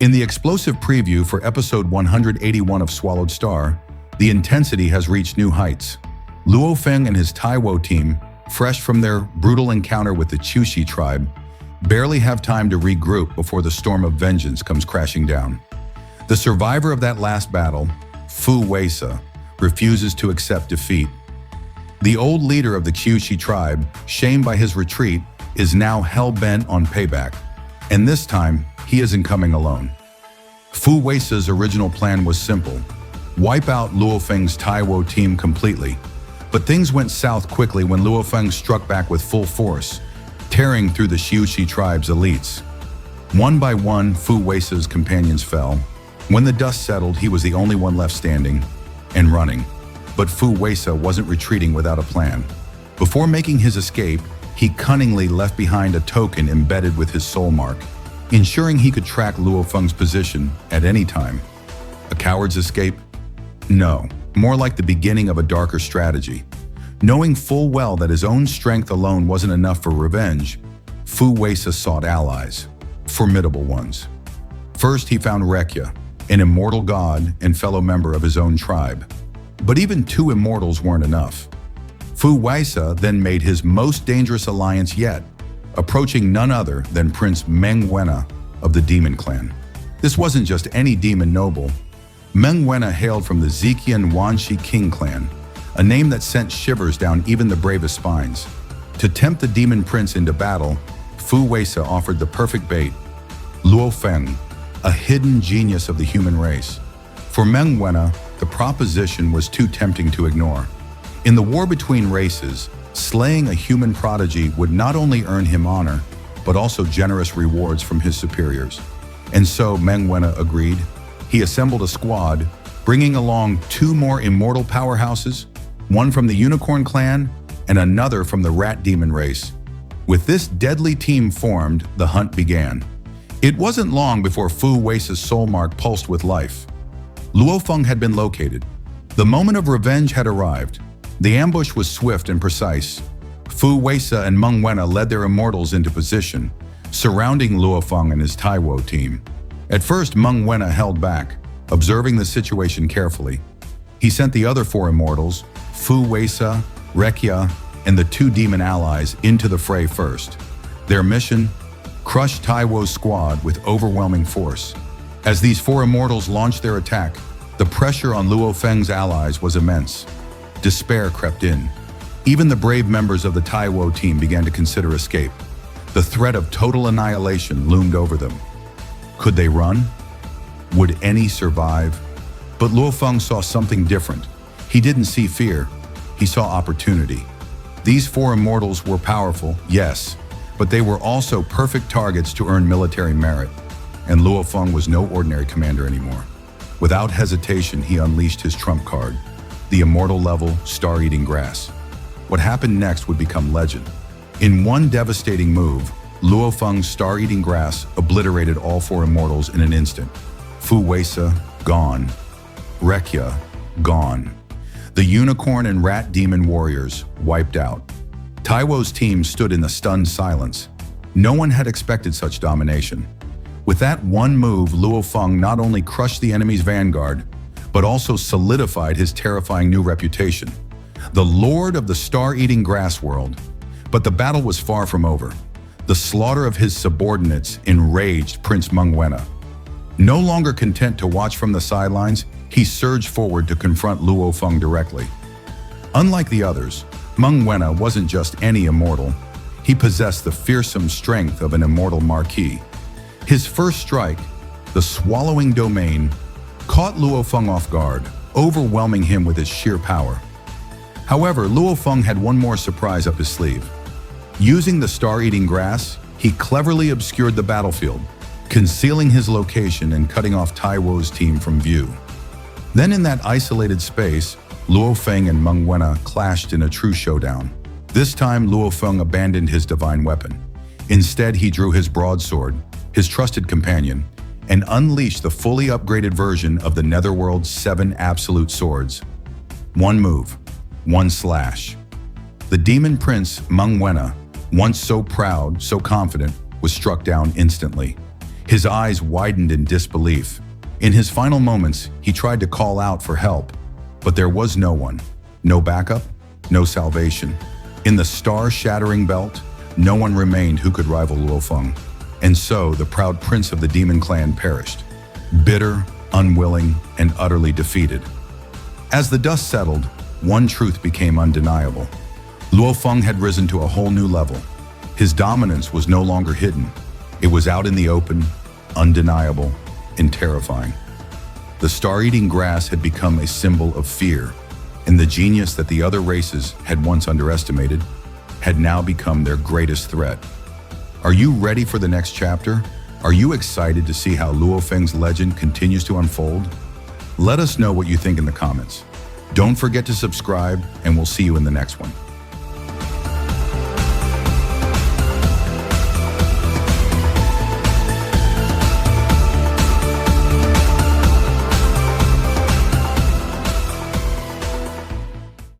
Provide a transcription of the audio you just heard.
In the explosive preview for episode 181 of Swallowed Star, the intensity has reached new heights. Luo Feng and his Taiwo team, fresh from their brutal encounter with the Chushi tribe, barely have time to regroup before the storm of vengeance comes crashing down. The survivor of that last battle, Weisa, refuses to accept defeat. The old leader of the Chushi tribe, shamed by his retreat, is now hell-bent on payback. And this time, he isn't coming alone. Weisa's original plan was simple: wipe out Luo Feng's Taiwo team completely. But things went south quickly when Luo Feng struck back with full force, tearing through the Chushi tribe's elites. One by one, Weisa's companions fell. When the dust settled, he was the only one left standing and running. But Weisa wasn't retreating without a plan. Before making his escape, he cunningly left behind a token embedded with his soul mark, ensuring he could track Luo Feng's position at any time. A coward's escape? No, more like the beginning of a darker strategy. Knowing full well that his own strength alone wasn't enough for revenge, Weisa sought allies, formidable ones. First, he found Rekya, an immortal god and fellow member of his own tribe. But even two immortals weren't enough. Weisa then made his most dangerous alliance yet, approaching none other than Prince Meng Wenna of the Demon Clan. This wasn't just any demon noble. Meng Wenna hailed from the Zekian Wanshi King clan, a name that sent shivers down even the bravest spines. To tempt the demon prince into battle, Weisa offered the perfect bait: Luo Feng, a hidden genius of the human race. For Meng Wenna, the proposition was too tempting to ignore. In the war between races, slaying a human prodigy would not only earn him honor, but also generous rewards from his superiors. And so Meng Wenna agreed. He assembled a squad, bringing along two more immortal powerhouses, one from the Unicorn clan and another from the Rat Demon race. With this deadly team formed, the hunt began. It wasn't long before Weisa's soul mark pulsed with life. Luofang had been located. The moment of revenge had arrived. The ambush was swift and precise. Weisa and Meng Wenna led their immortals into position, surrounding Luofang and his Taiwo team. At first, Meng Wenna held back, observing the situation carefully. He sent the other four immortals, Weisa, Rekya, and the two demon allies, into the fray first. Their mission? Crush Taiwo's squad with overwhelming force. As these four immortals launched their attack, the pressure on Luo Feng's allies was immense. Despair crept in. Even the brave members of the Taiwo team began to consider escape. The threat of total annihilation loomed over them. Could they run? Would any survive? But Luofang saw something different. He didn't see fear. He saw opportunity. These four immortals were powerful, yes, but they were also perfect targets to earn military merit. And Luofang was no ordinary commander anymore. Without hesitation, he unleashed his trump card: the immortal-level star-eating grass. What happened next would become legend. In one devastating move, Luofang's star-eating grass obliterated all four immortals in an instant. Weisa, gone. Rekya, gone. The Unicorn and Rat Demon warriors, wiped out. Taiwo's team stood in a stunned silence. No one had expected such domination. With that one move, Luofang not only crushed the enemy's vanguard, but also solidified his terrifying new reputation: the Lord of the Star-Eating Grass World. But the battle was far from over. The slaughter of his subordinates enraged Prince Meng Wenna. No longer content to watch from the sidelines, he surged forward to confront Luo Feng directly. Unlike the others, Meng Wenna wasn't just any immortal. He possessed the fearsome strength of an immortal marquis. His first strike, the Swallowing Domain, caught Luo Feng off guard, overwhelming him with its sheer power. However, Luo Feng had one more surprise up his sleeve. Using the star-eating grass, he cleverly obscured the battlefield, concealing his location and cutting off Taiwo's team from view. Then in that isolated space, Luo Feng and Meng Wenna clashed in a true showdown. This time, Luo Feng abandoned his divine weapon. Instead, he drew his broadsword, his trusted companion, and unleashed the fully upgraded version of the Netherworld Seven Absolute Swords. One move, one slash. The demon prince, Meng Wenna, once so proud, so confident, was struck down instantly. His eyes widened in disbelief. In his final moments, he tried to call out for help, but there was no one. No backup, no salvation. In the star-shattering belt, no one remained who could rival Luo Feng. And so, the proud prince of the demon clan perished, bitter, unwilling, and utterly defeated. As the dust settled, one truth became undeniable. Luo Feng had risen to a whole new level. His dominance was no longer hidden. It was out in the open, undeniable, and terrifying. The star-eating grass had become a symbol of fear, and the genius that the other races had once underestimated had now become their greatest threat. Are you ready for the next chapter? Are you excited to see how Luo Feng's legend continues to unfold? Let us know what you think in the comments. Don't forget to subscribe, and we'll see you in the next one.